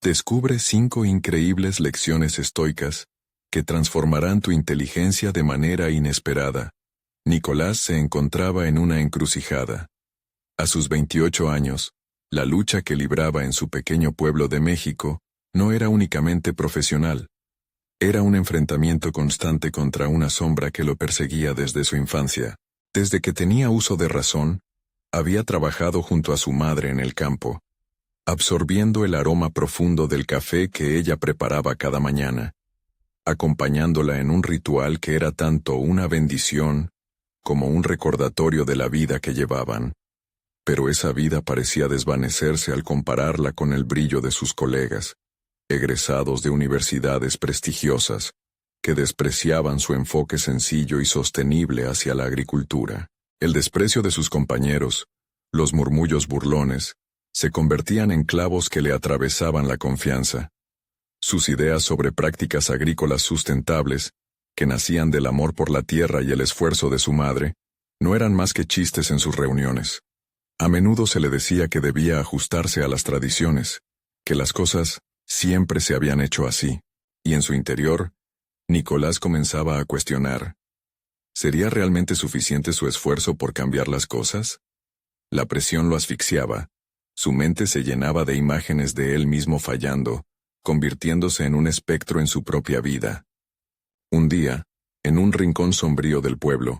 Descubre 5 increíbles lecciones estoicas que transformarán tu inteligencia de manera inesperada. Nicolás se encontraba en una encrucijada. A sus 28 años, la lucha que libraba en su pequeño pueblo de México no era únicamente profesional. Era un enfrentamiento constante contra una sombra que lo perseguía desde su infancia. Desde que tenía uso de razón, había trabajado junto a su madre en el campo, absorbiendo el aroma profundo del café que ella preparaba cada mañana, acompañándola en un ritual que era tanto una bendición como un recordatorio de la vida que llevaban. Pero esa vida parecía desvanecerse al compararla con el brillo de sus colegas, egresados de universidades prestigiosas, que despreciaban su enfoque sencillo y sostenible hacia la agricultura. El desprecio de sus compañeros, los murmullos burlones, se convertían en clavos que le atravesaban la confianza. Sus ideas sobre prácticas agrícolas sustentables, que nacían del amor por la tierra y el esfuerzo de su madre, no eran más que chistes en sus reuniones. A menudo se le decía que debía ajustarse a las tradiciones, que las cosas siempre se habían hecho así, y en su interior, Nicolás comenzaba a cuestionar: ¿sería realmente suficiente su esfuerzo por cambiar las cosas? La presión lo asfixiaba. Su mente se llenaba de imágenes de él mismo fallando, convirtiéndose en un espectro en su propia vida. Un día, en un rincón sombrío del pueblo,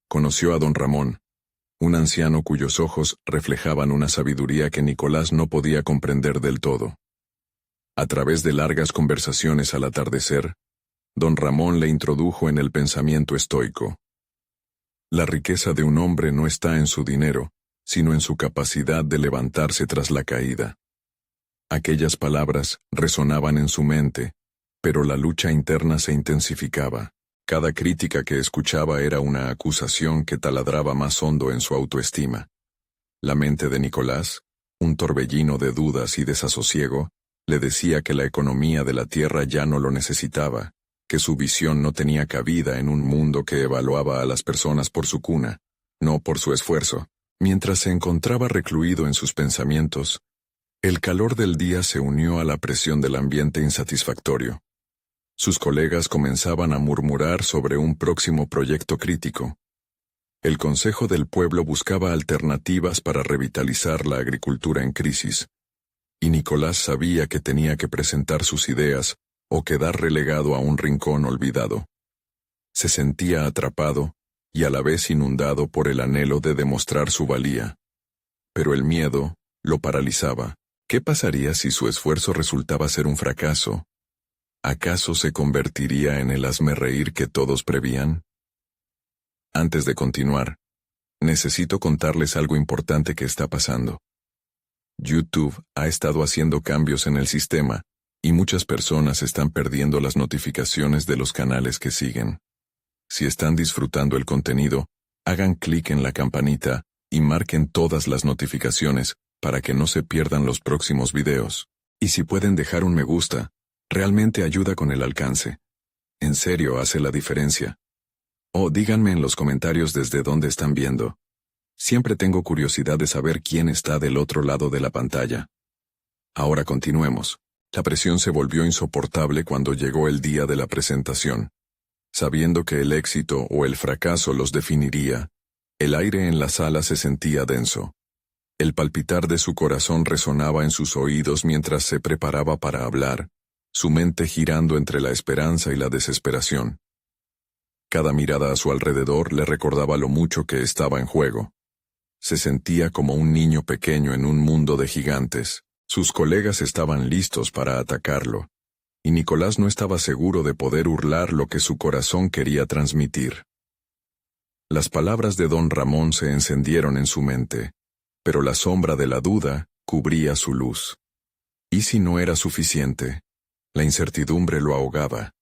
conoció a don Ramón, un anciano cuyos ojos reflejaban una sabiduría que Nicolás no podía comprender del todo. A través de largas conversaciones al atardecer, don Ramón le introdujo en el pensamiento estoico. La riqueza de un hombre no está en su dinero, sino en su capacidad de levantarse tras la caída. Aquellas palabras resonaban en su mente, pero la lucha interna se intensificaba. Cada crítica que escuchaba era una acusación que taladraba más hondo en su autoestima. La mente de Nicolás, un torbellino de dudas y desasosiego, le decía que la economía de la tierra ya no lo necesitaba, que su visión no tenía cabida en un mundo que evaluaba a las personas por su cuna, no por su esfuerzo. Mientras se encontraba recluido en sus pensamientos, el calor del día se unió a la presión del ambiente insatisfactorio. Sus colegas comenzaban a murmurar sobre un próximo proyecto crítico. El Consejo del Pueblo buscaba alternativas para revitalizar la agricultura en crisis, y Nicolás sabía que tenía que presentar sus ideas o quedar relegado a un rincón olvidado. Se sentía atrapado y a la vez inundado por el anhelo de demostrar su valía. Pero el miedo lo paralizaba. ¿Qué pasaría si su esfuerzo resultaba ser un fracaso? ¿Acaso se convertiría en el hazmerreír que todos prevían? Antes de continuar, necesito contarles algo importante que está pasando. YouTube ha estado haciendo cambios en el sistema, y muchas personas están perdiendo las notificaciones de los canales que siguen. Si están disfrutando el contenido, hagan clic en la campanita y marquen todas las notificaciones para que no se pierdan los próximos videos. Y si pueden dejar un me gusta, realmente ayuda con el alcance. En serio hace la diferencia. O díganme en los comentarios desde dónde están viendo. Siempre tengo curiosidad de saber quién está del otro lado de la pantalla. Ahora continuemos. La presión se volvió insoportable cuando llegó el día de la presentación. Sabiendo que el éxito o el fracaso los definiría, el aire en la sala se sentía denso. El palpitar de su corazón resonaba en sus oídos mientras se preparaba para hablar, su mente girando entre la esperanza y la desesperación. Cada mirada a su alrededor le recordaba lo mucho que estaba en juego. Se sentía como un niño pequeño en un mundo de gigantes. Sus colegas estaban listos para atacarlo, y Nicolás no estaba seguro de poder hurlar lo que su corazón quería transmitir. Las palabras de don Ramón se encendieron en su mente, pero la sombra de la duda cubría su luz. ¿Y si no era suficiente? La incertidumbre lo ahogaba.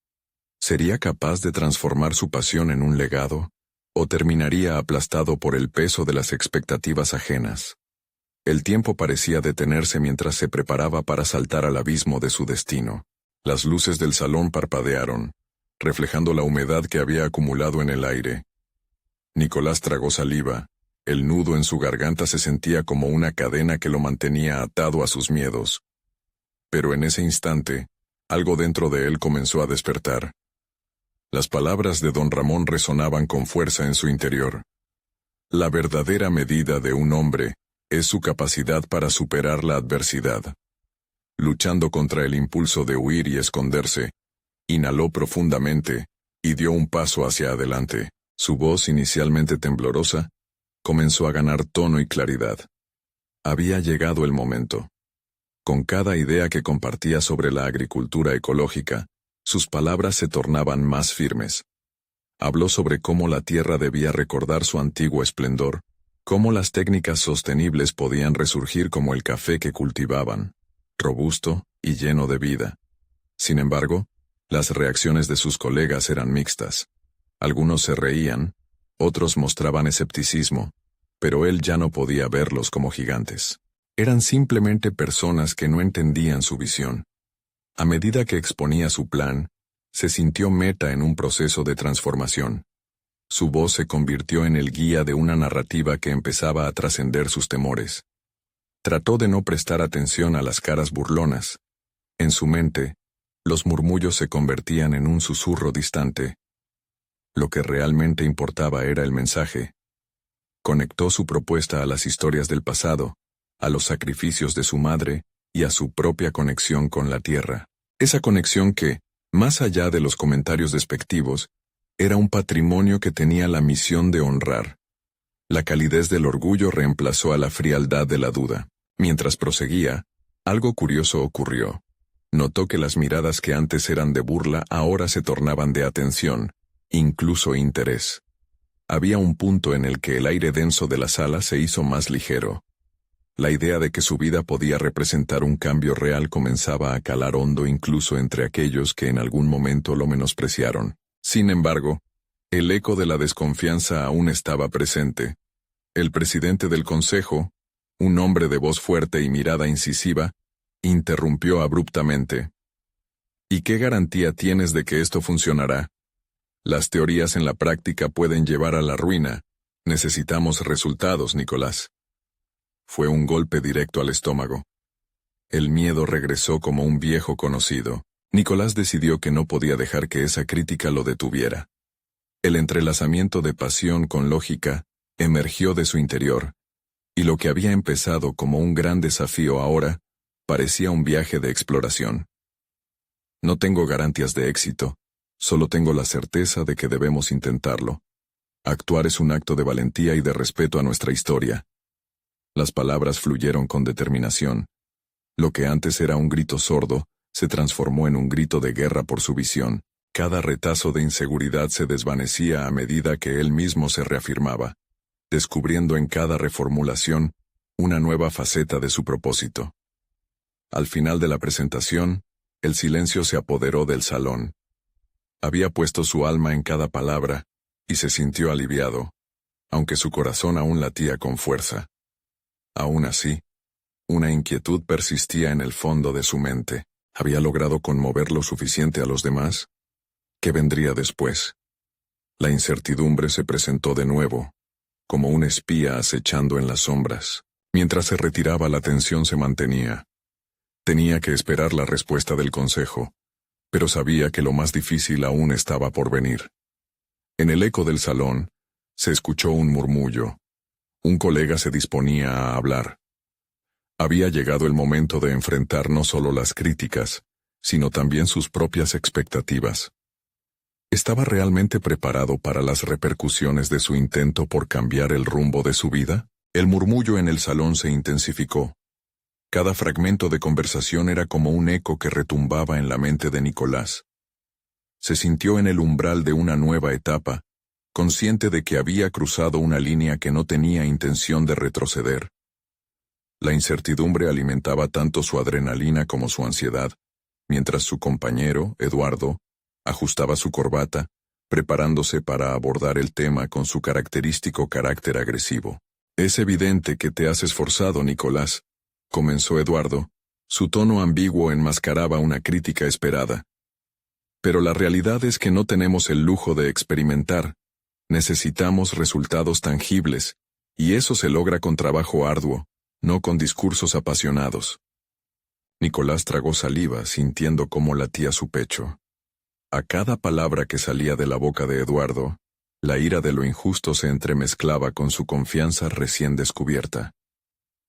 ¿Sería capaz de transformar su pasión en un legado? ¿O terminaría aplastado por el peso de las expectativas ajenas? El tiempo parecía detenerse mientras se preparaba para saltar al abismo de su destino. Las luces del salón parpadearon, reflejando la humedad que había acumulado en el aire. Nicolás tragó saliva. El nudo en su garganta se sentía como una cadena que lo mantenía atado a sus miedos. Pero en ese instante, algo dentro de él comenzó a despertar. Las palabras de don Ramón resonaban con fuerza en su interior. La verdadera medida de un hombre es su capacidad para superar la adversidad. Luchando contra el impulso de huir y esconderse, inhaló profundamente y dio un paso hacia adelante. Su voz, inicialmente temblorosa, comenzó a ganar tono y claridad. Había llegado el momento. Con cada idea que compartía sobre la agricultura ecológica, sus palabras se tornaban más firmes. Habló sobre cómo la tierra debía recordar su antiguo esplendor, cómo las técnicas sostenibles podían resurgir como el café que cultivaban, robusto y lleno de vida. Sin embargo, las reacciones de sus colegas eran mixtas. Algunos se reían, otros mostraban escepticismo, pero él ya no podía verlos como gigantes. Eran simplemente personas que no entendían su visión. A medida que exponía su plan, se sintió meta en un proceso de transformación. Su voz se convirtió en el guía de una narrativa que empezaba a trascender sus temores. Trató de no prestar atención a las caras burlonas. En su mente, los murmullos se convertían en un susurro distante. Lo que realmente importaba era el mensaje. Conectó su propuesta a las historias del pasado, a los sacrificios de su madre y a su propia conexión con la tierra. Esa conexión que, más allá de los comentarios despectivos, era un patrimonio que tenía la misión de honrar. La calidez del orgullo reemplazó a la frialdad de la duda. Mientras proseguía, algo curioso ocurrió. Notó que las miradas que antes eran de burla ahora se tornaban de atención, incluso interés. Había un punto en el que el aire denso de la sala se hizo más ligero. La idea de que su vida podía representar un cambio real comenzaba a calar hondo incluso entre aquellos que en algún momento lo menospreciaron. Sin embargo, el eco de la desconfianza aún estaba presente. El presidente del consejo, un hombre de voz fuerte y mirada incisiva, interrumpió abruptamente. ¿Y qué garantía tienes de que esto funcionará? Las teorías en la práctica pueden llevar a la ruina. Necesitamos resultados, Nicolás. Fue un golpe directo al estómago. El miedo regresó como un viejo conocido. Nicolás decidió que no podía dejar que esa crítica lo detuviera. El entrelazamiento de pasión con lógica emergió de su interior, y lo que había empezado como un gran desafío ahora parecía un viaje de exploración. No tengo garantías de éxito, solo tengo la certeza de que debemos intentarlo. Actuar es un acto de valentía y de respeto a nuestra historia. Las palabras fluyeron con determinación. Lo que antes era un grito sordo, se transformó en un grito de guerra por su visión. Cada retazo de inseguridad se desvanecía a medida que él mismo se reafirmaba, descubriendo en cada reformulación una nueva faceta de su propósito. Al final de la presentación, el silencio se apoderó del salón. Había puesto su alma en cada palabra, y se sintió aliviado, aunque su corazón aún latía con fuerza. Aún así, una inquietud persistía en el fondo de su mente. ¿Había logrado conmover lo suficiente a los demás? ¿Qué vendría después? La incertidumbre se presentó de nuevo, como un espía acechando en las sombras. Mientras se retiraba, la tensión se mantenía. Tenía que esperar la respuesta del consejo, pero sabía que lo más difícil aún estaba por venir. En el eco del salón, se escuchó un murmullo. Un colega se disponía a hablar. Había llegado el momento de enfrentar no solo las críticas, sino también sus propias expectativas. ¿Estaba realmente preparado para las repercusiones de su intento por cambiar el rumbo de su vida? El murmullo en el salón se intensificó. Cada fragmento de conversación era como un eco que retumbaba en la mente de Nicolás. Se sintió en el umbral de una nueva etapa, consciente de que había cruzado una línea que no tenía intención de retroceder. La incertidumbre alimentaba tanto su adrenalina como su ansiedad, mientras su compañero, Eduardo, ajustaba su corbata, preparándose para abordar el tema con su característico carácter agresivo. «Es evidente que te has esforzado, Nicolás», comenzó Eduardo. Su tono ambiguo enmascaraba una crítica esperada. «Pero la realidad es que no tenemos el lujo de experimentar. Necesitamos resultados tangibles, y eso se logra con trabajo arduo, no con discursos apasionados». Nicolás tragó saliva, sintiendo cómo latía su pecho. A cada palabra que salía de la boca de Eduardo, la ira de lo injusto se entremezclaba con su confianza recién descubierta.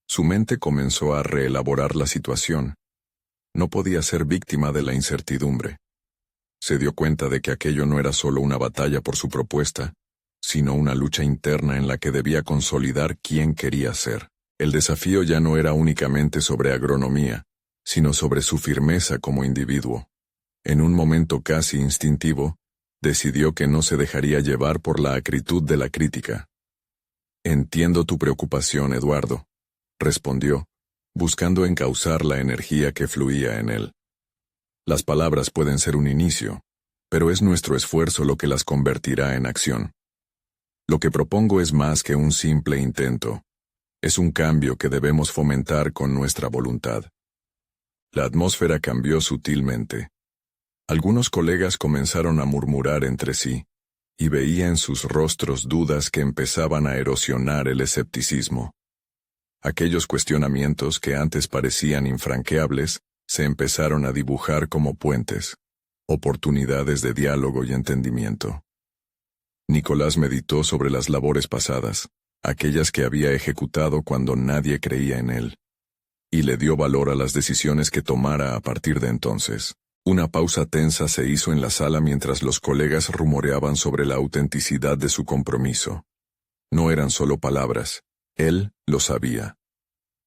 Su mente comenzó a reelaborar la situación. No podía ser víctima de la incertidumbre. Se dio cuenta de que aquello no era solo una batalla por su propuesta, sino una lucha interna en la que debía consolidar quién quería ser. El desafío ya no era únicamente sobre agronomía, sino sobre su firmeza como individuo. En un momento casi instintivo, decidió que no se dejaría llevar por la acritud de la crítica. «Entiendo tu preocupación, Eduardo», respondió, buscando encauzar la energía que fluía en él. «Las palabras pueden ser un inicio, pero es nuestro esfuerzo lo que las convertirá en acción. Lo que propongo es más que un simple intento. Es un cambio que debemos fomentar con nuestra voluntad». La atmósfera cambió sutilmente. Algunos colegas comenzaron a murmurar entre sí, y veía en sus rostros dudas que empezaban a erosionar el escepticismo. Aquellos cuestionamientos que antes parecían infranqueables, se empezaron a dibujar como puentes, oportunidades de diálogo y entendimiento. Nicolás meditó sobre las labores pasadas, aquellas que había ejecutado cuando nadie creía en él, y le dio valor a las decisiones que tomara a partir de entonces. Una pausa tensa se hizo en la sala mientras los colegas rumoreaban sobre la autenticidad de su compromiso. No eran solo palabras, él lo sabía.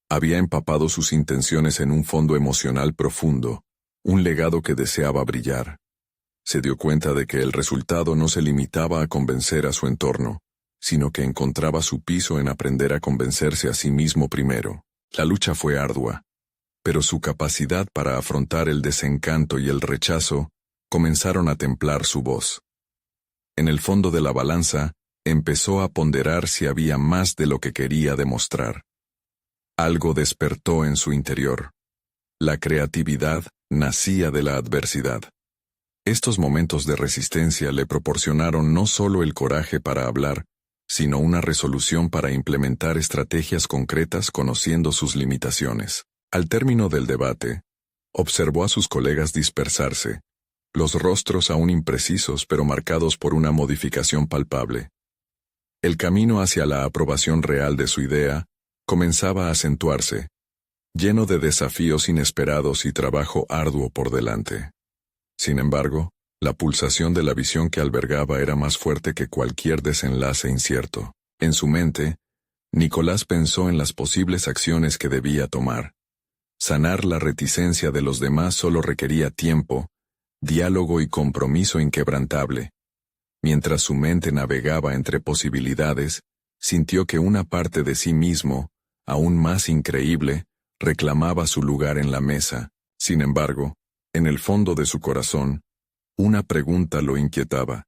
Había empapado sus intenciones en un fondo emocional profundo, un legado que deseaba brillar. Se dio cuenta de que el resultado no se limitaba a convencer a su entorno, sino que encontraba su piso en aprender a convencerse a sí mismo primero. La lucha fue ardua, pero su capacidad para afrontar el desencanto y el rechazo comenzaron a templar su voz. En el fondo de la balanza, empezó a ponderar si había más de lo que quería demostrar. Algo despertó en su interior. La creatividad nacía de la adversidad. Estos momentos de resistencia le proporcionaron no solo el coraje para hablar, sino una resolución para implementar estrategias concretas conociendo sus limitaciones. Al término del debate, observó a sus colegas dispersarse, los rostros aún imprecisos pero marcados por una modificación palpable. El camino hacia la aprobación real de su idea comenzaba a acentuarse, lleno de desafíos inesperados y trabajo arduo por delante. Sin embargo, la pulsación de la visión que albergaba era más fuerte que cualquier desenlace incierto. En su mente, Nicolás pensó en las posibles acciones que debía tomar. Sanar la reticencia de los demás solo requería tiempo, diálogo y compromiso inquebrantable. Mientras su mente navegaba entre posibilidades, sintió que una parte de sí mismo, aún más increíble, reclamaba su lugar en la mesa. Sin embargo, en el fondo de su corazón, una pregunta lo inquietaba.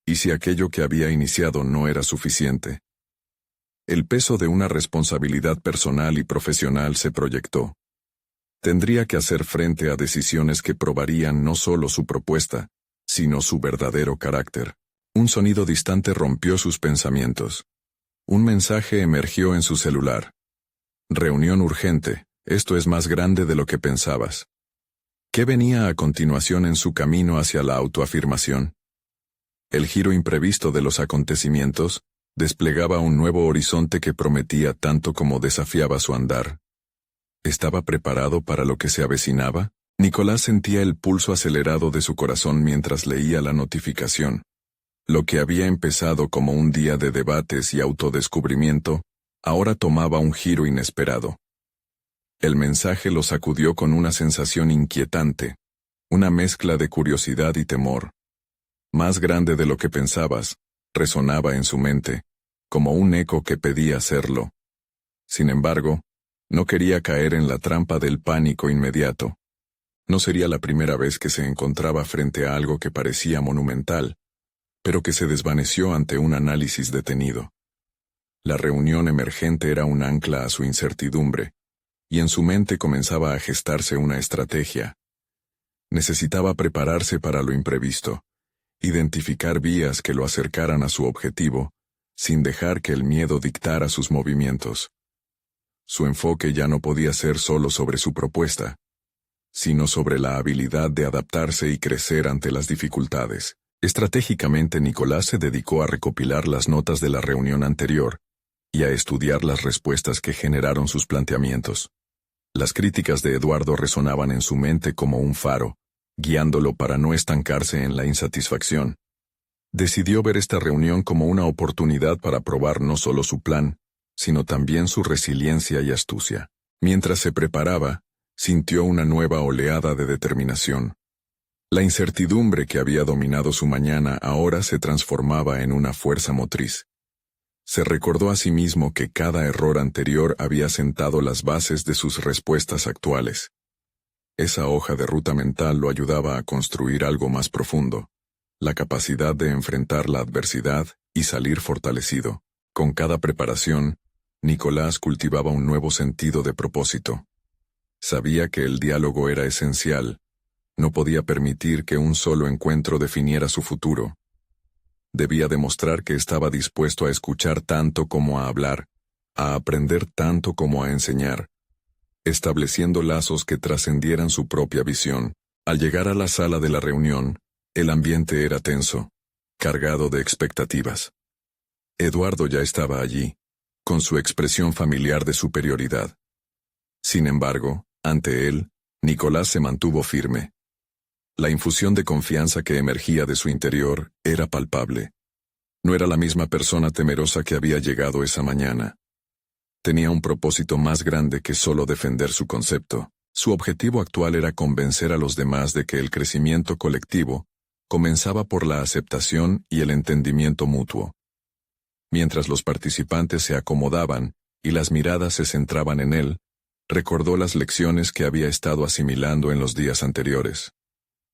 ¿Y si aquello que había iniciado no era suficiente? El peso de una responsabilidad personal y profesional se proyectó. Tendría que hacer frente a decisiones que probarían no solo su propuesta, sino su verdadero carácter. Un sonido distante rompió sus pensamientos. Un mensaje emergió en su celular. Reunión urgente, esto es más grande de lo que pensabas. ¿Qué venía a continuación en su camino hacia la autoafirmación? El giro imprevisto de los acontecimientos desplegaba un nuevo horizonte que prometía tanto como desafiaba su andar. ¿Estaba preparado para lo que se avecinaba? Nicolás sentía el pulso acelerado de su corazón mientras leía la notificación. Lo que había empezado como un día de debates y autodescubrimiento, ahora tomaba un giro inesperado. El mensaje lo sacudió con una sensación inquietante, una mezcla de curiosidad y temor. Más grande de lo que pensabas, resonaba en su mente, como un eco que pedía hacerlo. Sin embargo, no quería caer en la trampa del pánico inmediato. No sería la primera vez que se encontraba frente a algo que parecía monumental, pero que se desvaneció ante un análisis detenido. La reunión emergente era un ancla a su incertidumbre, y en su mente comenzaba a gestarse una estrategia. Necesitaba prepararse para lo imprevisto, identificar vías que lo acercaran a su objetivo, sin dejar que el miedo dictara sus movimientos. Su enfoque ya no podía ser solo sobre su propuesta, sino sobre la habilidad de adaptarse y crecer ante las dificultades. Estratégicamente, Nicolás se dedicó a recopilar las notas de la reunión anterior y a estudiar las respuestas que generaron sus planteamientos. Las críticas de Eduardo resonaban en su mente como un faro, guiándolo para no estancarse en la insatisfacción. Decidió ver esta reunión como una oportunidad para probar no solo su plan, sino también su resiliencia y astucia. Mientras se preparaba, sintió una nueva oleada de determinación. La incertidumbre que había dominado su mañana ahora se transformaba en una fuerza motriz. Se recordó a sí mismo que cada error anterior había sentado las bases de sus respuestas actuales. Esa hoja de ruta mental lo ayudaba a construir algo más profundo, la capacidad de enfrentar la adversidad y salir fortalecido. Con cada preparación, Nicolás cultivaba un nuevo sentido de propósito. Sabía que el diálogo era esencial. No podía permitir que un solo encuentro definiera su futuro. Debía demostrar que estaba dispuesto a escuchar tanto como a hablar, a aprender tanto como a enseñar, estableciendo lazos que trascendieran su propia visión. Al llegar a la sala de la reunión, el ambiente era tenso, cargado de expectativas. Eduardo ya estaba allí, con su expresión familiar de superioridad. Sin embargo, ante él, Nicolás se mantuvo firme. La infusión de confianza que emergía de su interior era palpable. No era la misma persona temerosa que había llegado esa mañana. Tenía un propósito más grande que solo defender su concepto. Su objetivo actual era convencer a los demás de que el crecimiento colectivo comenzaba por la aceptación y el entendimiento mutuo. Mientras los participantes se acomodaban y las miradas se centraban en él, recordó las lecciones que había estado asimilando en los días anteriores.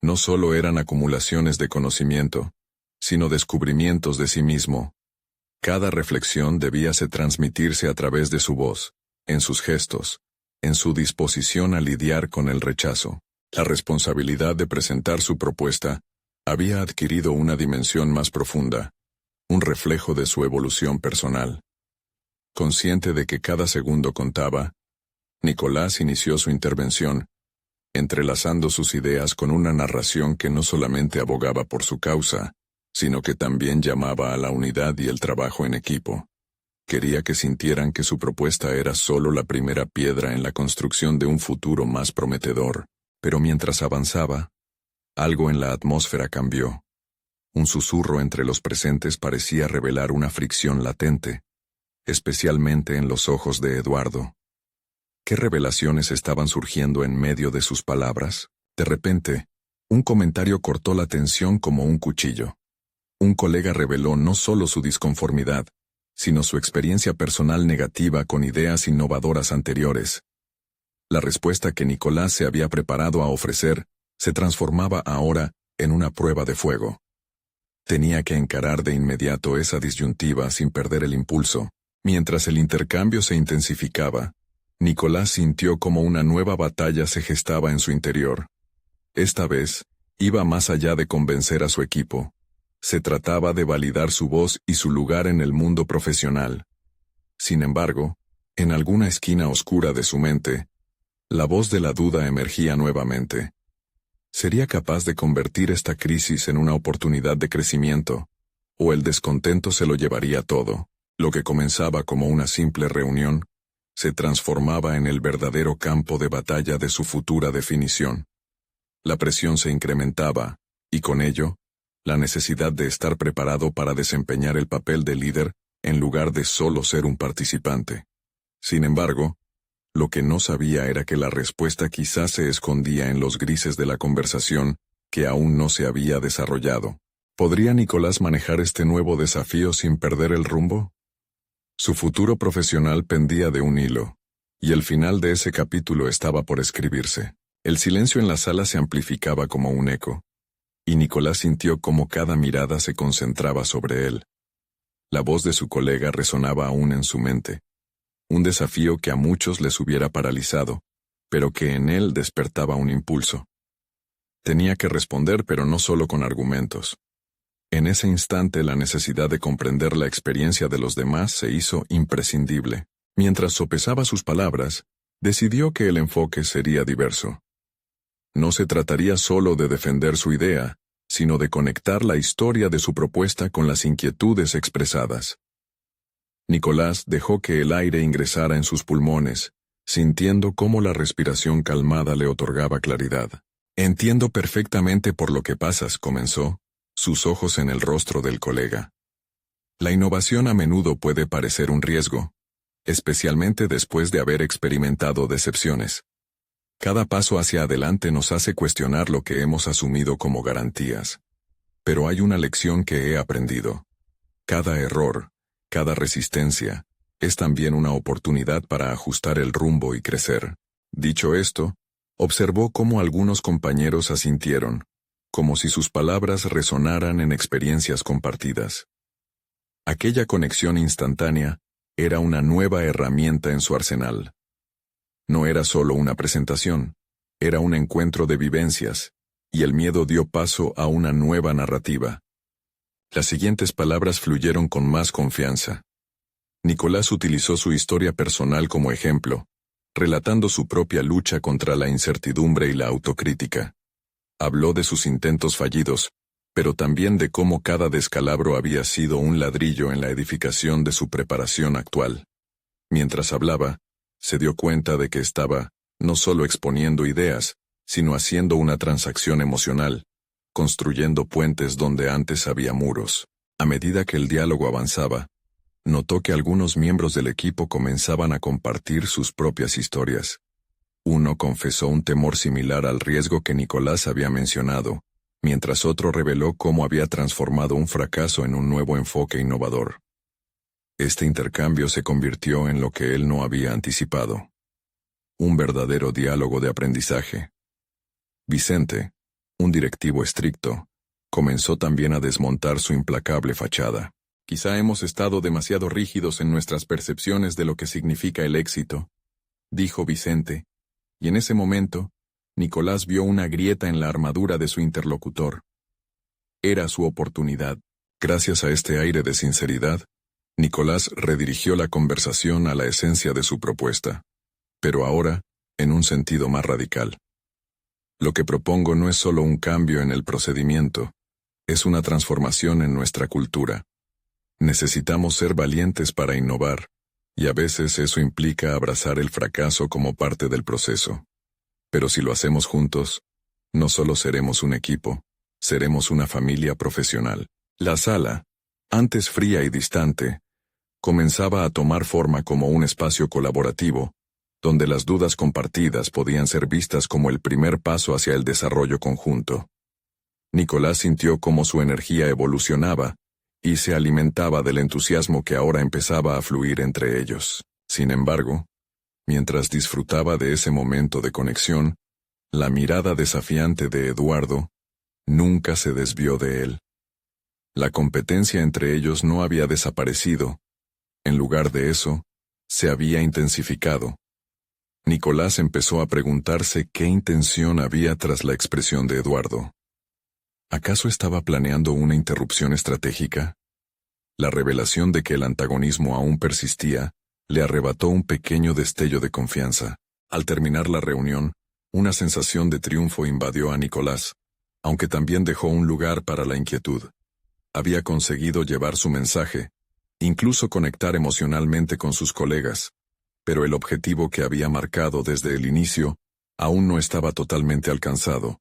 No solo eran acumulaciones de conocimiento, sino descubrimientos de sí mismo. Cada reflexión debía transmitirse a través de su voz, en sus gestos, en su disposición a lidiar con el rechazo. La responsabilidad de presentar su propuesta había adquirido una dimensión más profunda, un reflejo de su evolución personal. Consciente de que cada segundo contaba, Nicolás inició su intervención, entrelazando sus ideas con una narración que no solamente abogaba por su causa, sino que también llamaba a la unidad y el trabajo en equipo. Quería que sintieran que su propuesta era solo la primera piedra en la construcción de un futuro más prometedor. Pero mientras avanzaba, algo en la atmósfera cambió. Un susurro entre los presentes parecía revelar una fricción latente, especialmente en los ojos de Eduardo. ¿Qué revelaciones estaban surgiendo en medio de sus palabras? De repente, un comentario cortó la tensión como un cuchillo. Un colega reveló no solo su disconformidad, sino su experiencia personal negativa con ideas innovadoras anteriores. La respuesta que Nicolás se había preparado a ofrecer se transformaba ahora en una prueba de fuego. Tenía que encarar de inmediato esa disyuntiva sin perder el impulso. Mientras el intercambio se intensificaba, Nicolás sintió como una nueva batalla se gestaba en su interior. Esta vez, iba más allá de convencer a su equipo. Se trataba de validar su voz y su lugar en el mundo profesional. Sin embargo, en alguna esquina oscura de su mente, la voz de la duda emergía nuevamente. ¿Sería capaz de convertir esta crisis en una oportunidad de crecimiento? ¿O el descontento se lo llevaría todo? Lo que comenzaba como una simple reunión, se transformaba en el verdadero campo de batalla de su futura definición. La presión se incrementaba, y con ello, la necesidad de estar preparado para desempeñar el papel de líder en lugar de solo ser un participante. Sin embargo, lo que no sabía era que la respuesta quizás se escondía en los grises de la conversación que aún no se había desarrollado. ¿Podría Nicolás manejar este nuevo desafío sin perder el rumbo? Su futuro profesional pendía de un hilo, y el final de ese capítulo estaba por escribirse. El silencio en la sala se amplificaba como un eco, y Nicolás sintió cómo cada mirada se concentraba sobre él. La voz de su colega resonaba aún en su mente, un desafío que a muchos les hubiera paralizado, pero que en él despertaba un impulso. Tenía que responder, pero no solo con argumentos. En ese instante la necesidad de comprender la experiencia de los demás se hizo imprescindible. Mientras sopesaba sus palabras, decidió que el enfoque sería diverso. No se trataría solo de defender su idea, sino de conectar la historia de su propuesta con las inquietudes expresadas. Nicolás dejó que el aire ingresara en sus pulmones, sintiendo cómo la respiración calmada le otorgaba claridad. Entiendo perfectamente por lo que pasas, comenzó, sus ojos en el rostro del colega. La innovación a menudo puede parecer un riesgo, especialmente después de haber experimentado decepciones. Cada paso hacia adelante nos hace cuestionar lo que hemos asumido como garantías. Pero hay una lección que he aprendido. Cada error, cada resistencia, es también una oportunidad para ajustar el rumbo y crecer. Dicho esto, observó cómo algunos compañeros asintieron, como si sus palabras resonaran en experiencias compartidas. Aquella conexión instantánea era una nueva herramienta en su arsenal. No era solo una presentación, era un encuentro de vivencias, y el miedo dio paso a una nueva narrativa. Las siguientes palabras fluyeron con más confianza. Nicolás utilizó su historia personal como ejemplo, relatando su propia lucha contra la incertidumbre y la autocrítica. Habló de sus intentos fallidos, pero también de cómo cada descalabro había sido un ladrillo en la edificación de su preparación actual. Mientras hablaba, se dio cuenta de que estaba, no solo exponiendo ideas, sino haciendo una transacción emocional, construyendo puentes donde antes había muros. A medida que el diálogo avanzaba, notó que algunos miembros del equipo comenzaban a compartir sus propias historias. Uno confesó un temor similar al riesgo que Nicolás había mencionado, mientras otro reveló cómo había transformado un fracaso en un nuevo enfoque innovador. Este intercambio se convirtió en lo que él no había anticipado. Un verdadero diálogo de aprendizaje. Vicente, un directivo estricto, comenzó también a desmontar su implacable fachada. Quizá hemos estado demasiado rígidos en nuestras percepciones de lo que significa el éxito, dijo Vicente, y en ese momento, Nicolás vio una grieta en la armadura de su interlocutor. Era su oportunidad. Gracias a este aire de sinceridad, Nicolás redirigió la conversación a la esencia de su propuesta, pero ahora, en un sentido más radical. Lo que propongo no es solo un cambio en el procedimiento, es una transformación en nuestra cultura. Necesitamos ser valientes para innovar, y a veces eso implica abrazar el fracaso como parte del proceso. Pero si lo hacemos juntos, no solo seremos un equipo, seremos una familia profesional. La sala, antes fría y distante, comenzaba a tomar forma como un espacio colaborativo, donde las dudas compartidas podían ser vistas como el primer paso hacia el desarrollo conjunto. Nicolás sintió cómo su energía evolucionaba, y se alimentaba del entusiasmo que ahora empezaba a fluir entre ellos. Sin embargo, mientras disfrutaba de ese momento de conexión, la mirada desafiante de Eduardo nunca se desvió de él. La competencia entre ellos no había desaparecido. En lugar de eso, se había intensificado. Nicolás empezó a preguntarse qué intención había tras la expresión de Eduardo. ¿Acaso estaba planeando una interrupción estratégica? La revelación de que el antagonismo aún persistía le arrebató un pequeño destello de confianza. Al terminar la reunión, una sensación de triunfo invadió a Nicolás, aunque también dejó un lugar para la inquietud. Había conseguido llevar su mensaje, incluso conectar emocionalmente con sus colegas, pero el objetivo que había marcado desde el inicio aún no estaba totalmente alcanzado.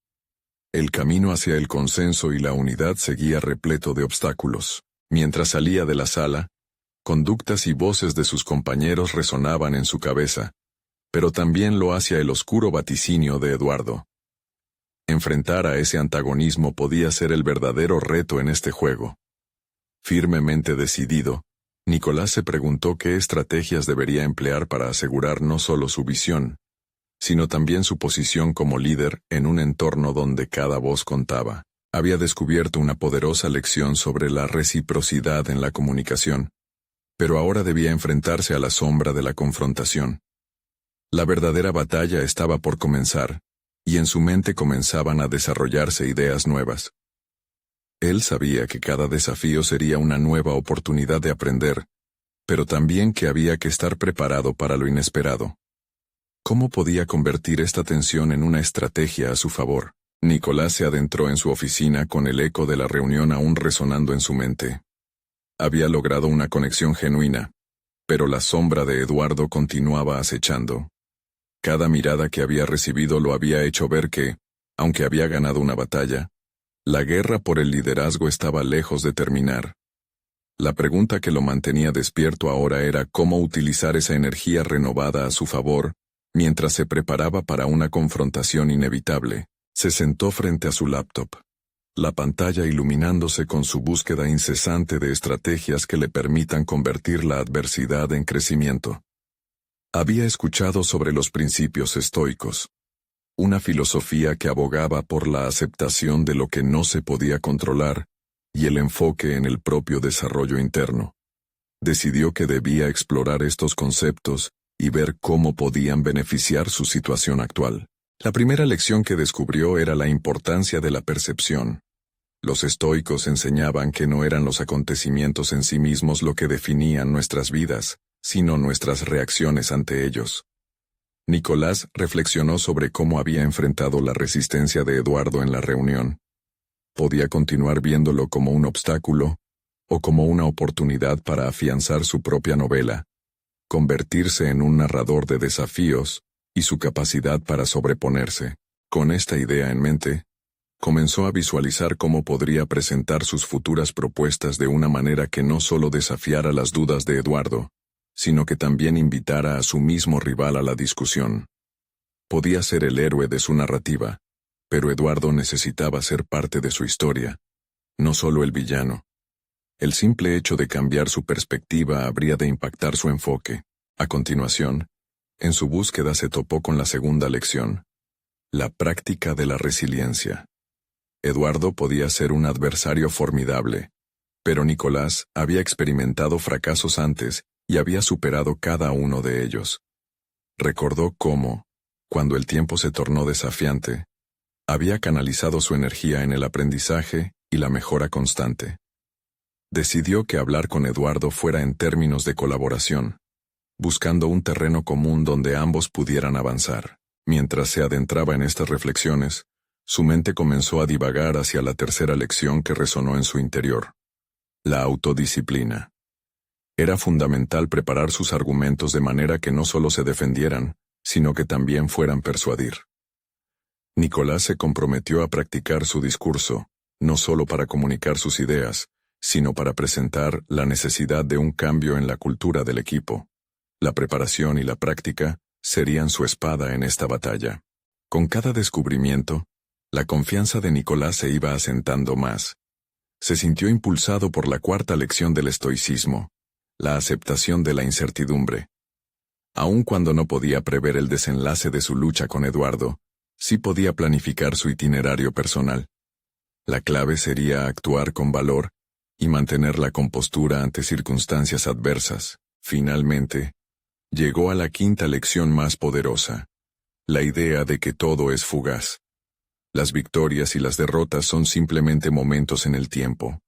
El camino hacia el consenso y la unidad seguía repleto de obstáculos. Mientras salía de la sala, conductas y voces de sus compañeros resonaban en su cabeza, pero también lo hacía el oscuro vaticinio de Eduardo. Enfrentar a ese antagonismo podía ser el verdadero reto en este juego. Firmemente decidido, Nicolás se preguntó qué estrategias debería emplear para asegurar no solo su visión, sino también su posición como líder en un entorno donde cada voz contaba. Había descubierto una poderosa lección sobre la reciprocidad en la comunicación, pero ahora debía enfrentarse a la sombra de la confrontación. La verdadera batalla estaba por comenzar, y en su mente comenzaban a desarrollarse ideas nuevas. Él sabía que cada desafío sería una nueva oportunidad de aprender, pero también que había que estar preparado para lo inesperado. ¿Cómo podía convertir esta tensión en una estrategia a su favor? Nicolás se adentró en su oficina con el eco de la reunión aún resonando en su mente. Había logrado una conexión genuina, pero la sombra de Eduardo continuaba acechando. Cada mirada que había recibido lo había hecho ver que, aunque había ganado una batalla, la guerra por el liderazgo estaba lejos de terminar. La pregunta que lo mantenía despierto ahora era cómo utilizar esa energía renovada a su favor, mientras se preparaba para una confrontación inevitable. Se sentó frente a su laptop, la pantalla iluminándose con su búsqueda incesante de estrategias que le permitan convertir la adversidad en crecimiento. Había escuchado sobre los principios estoicos, una filosofía que abogaba por la aceptación de lo que no se podía controlar y el enfoque en el propio desarrollo interno. Decidió que debía explorar estos conceptos y ver cómo podían beneficiar su situación actual. La primera lección que descubrió era la importancia de la percepción. Los estoicos enseñaban que no eran los acontecimientos en sí mismos lo que definían nuestras vidas, sino nuestras reacciones ante ellos. Nicolás reflexionó sobre cómo había enfrentado la resistencia de Eduardo en la reunión. Podía continuar viéndolo como un obstáculo, o como una oportunidad para afianzar su propia novela, convertirse en un narrador de desafíos, y su capacidad para sobreponerse. Con esta idea en mente, comenzó a visualizar cómo podría presentar sus futuras propuestas de una manera que no solo desafiara las dudas de Eduardo, sino que también invitara a su mismo rival a la discusión. Podía ser el héroe de su narrativa, pero Eduardo necesitaba ser parte de su historia, no solo el villano. El simple hecho de cambiar su perspectiva habría de impactar su enfoque. A continuación, en su búsqueda se topó con la segunda lección, la práctica de la resiliencia. Eduardo podía ser un adversario formidable, pero Nicolás había experimentado fracasos antes y había superado cada uno de ellos. Recordó cómo, cuando el tiempo se tornó desafiante, había canalizado su energía en el aprendizaje y la mejora constante. Decidió que hablar con Eduardo fuera en términos de colaboración, buscando un terreno común donde ambos pudieran avanzar. Mientras se adentraba en estas reflexiones, su mente comenzó a divagar hacia la tercera lección que resonó en su interior: la autodisciplina. Era fundamental preparar sus argumentos de manera que no solo se defendieran, sino que también fueran persuadir. Nicolás se comprometió a practicar su discurso, no solo para comunicar sus ideas, sino para presentar la necesidad de un cambio en la cultura del equipo. La preparación y la práctica serían su espada en esta batalla. Con cada descubrimiento, la confianza de Nicolás se iba asentando más. Se sintió impulsado por la cuarta lección del estoicismo, la aceptación de la incertidumbre. Aun cuando no podía prever el desenlace de su lucha con Eduardo, sí podía planificar su itinerario personal. La clave sería actuar con valor y mantener la compostura ante circunstancias adversas. Finalmente, llegó a la quinta lección más poderosa, la idea de que todo es fugaz. Las victorias y las derrotas son simplemente momentos en el tiempo.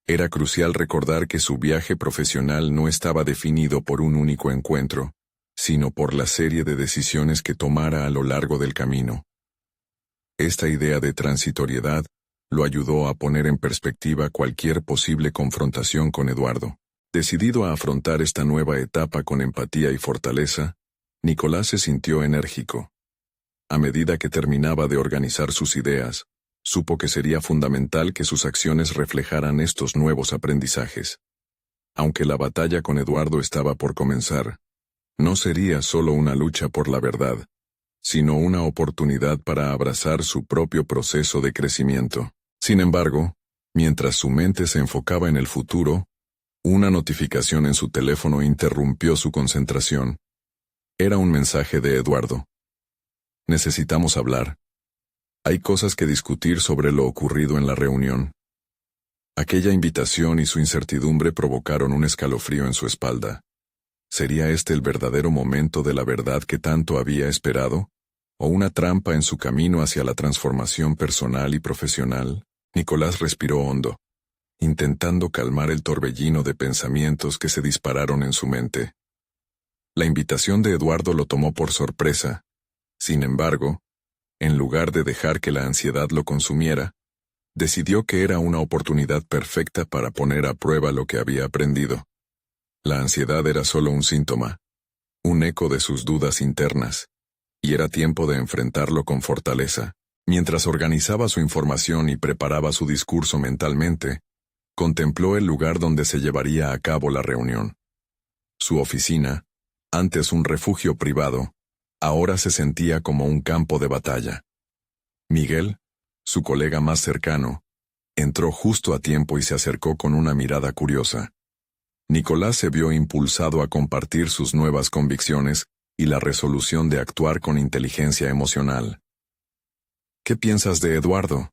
Era crucial recordar que su viaje profesional no estaba definido por un único encuentro, sino por la serie de decisiones que tomara a lo largo del camino. Esta idea de transitoriedad lo ayudó a poner en perspectiva cualquier posible confrontación con Eduardo. Decidido a afrontar esta nueva etapa con empatía y fortaleza, Nicolás se sintió enérgico. A medida que terminaba de organizar sus ideas, supo que sería fundamental que sus acciones reflejaran estos nuevos aprendizajes. Aunque la batalla con Eduardo estaba por comenzar, no sería solo una lucha por la verdad, sino una oportunidad para abrazar su propio proceso de crecimiento. Sin embargo, mientras su mente se enfocaba en el futuro, una notificación en su teléfono interrumpió su concentración. Era un mensaje de Eduardo. Necesitamos hablar. Hay cosas que discutir sobre lo ocurrido en la reunión. Aquella invitación y su incertidumbre provocaron un escalofrío en su espalda. ¿Sería este el verdadero momento de la verdad que tanto había esperado? ¿O una trampa en su camino hacia la transformación personal y profesional? Nicolás respiró hondo, intentando calmar el torbellino de pensamientos que se dispararon en su mente. La invitación de Eduardo lo tomó por sorpresa. Sin embargo, en lugar de dejar que la ansiedad lo consumiera, decidió que era una oportunidad perfecta para poner a prueba lo que había aprendido. La ansiedad era solo un síntoma, un eco de sus dudas internas, y era tiempo de enfrentarlo con fortaleza. Mientras organizaba su información y preparaba su discurso mentalmente, contempló el lugar donde se llevaría a cabo la reunión. Su oficina, antes un refugio privado, ahora se sentía como un campo de batalla. Miguel, su colega más cercano, entró justo a tiempo y se acercó con una mirada curiosa. Nicolás se vio impulsado a compartir sus nuevas convicciones y la resolución de actuar con inteligencia emocional. «¿Qué piensas de Eduardo?»,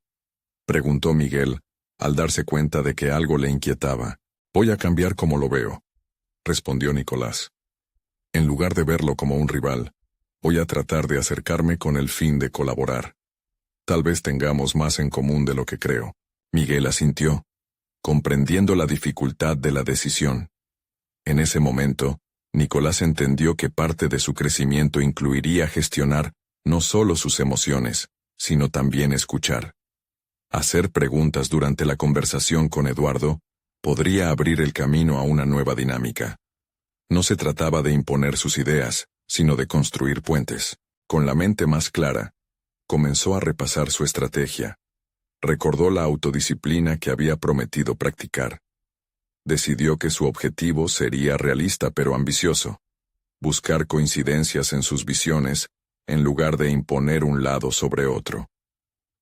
preguntó Miguel, al darse cuenta de que algo le inquietaba. «Voy a cambiar como lo veo», respondió Nicolás. «En lugar de verlo como un rival, voy a tratar de acercarme con el fin de colaborar. Tal vez tengamos más en común de lo que creo». Miguel asintió, comprendiendo la dificultad de la decisión. En ese momento, Nicolás entendió que parte de su crecimiento incluiría gestionar no solo sus emociones, sino también escuchar. Hacer preguntas durante la conversación con Eduardo podría abrir el camino a una nueva dinámica. No se trataba de imponer sus ideas, sino de construir puentes. Con la mente más clara, comenzó a repasar su estrategia. Recordó la autodisciplina que había prometido practicar. Decidió que su objetivo sería realista pero ambicioso. Buscar coincidencias en sus visiones, en lugar de imponer un lado sobre otro.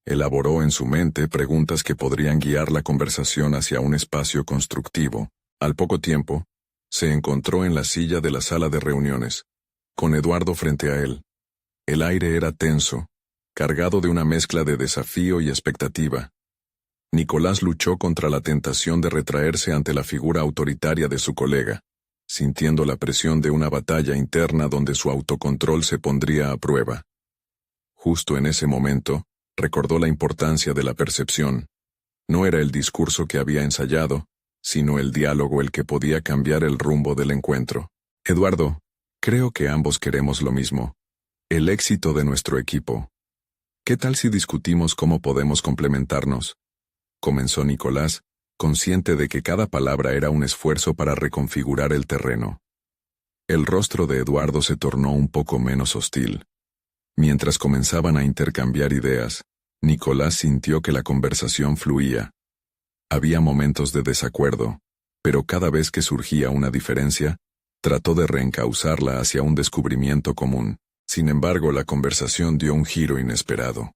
Elaboró en su mente preguntas que podrían guiar la conversación hacia un espacio constructivo. Al poco tiempo, se encontró en la silla de la sala de reuniones, con Eduardo frente a él. El aire era tenso, cargado de una mezcla de desafío y expectativa. Nicolás luchó contra la tentación de retraerse ante la figura autoritaria de su colega, sintiendo la presión de una batalla interna donde su autocontrol se pondría a prueba. Justo en ese momento, recordó la importancia de la percepción. No era el discurso que había ensayado, sino el diálogo el que podía cambiar el rumbo del encuentro. «Eduardo, creo que ambos queremos lo mismo. El éxito de nuestro equipo. ¿Qué tal si discutimos cómo podemos complementarnos?», comenzó Nicolás, consciente de que cada palabra era un esfuerzo para reconfigurar el terreno. El rostro de Eduardo se tornó un poco menos hostil. Mientras comenzaban a intercambiar ideas, Nicolás sintió que la conversación fluía. Había momentos de desacuerdo, pero cada vez que surgía una diferencia, trató de reencauzarla hacia un descubrimiento común. Sin embargo, la conversación dio un giro inesperado.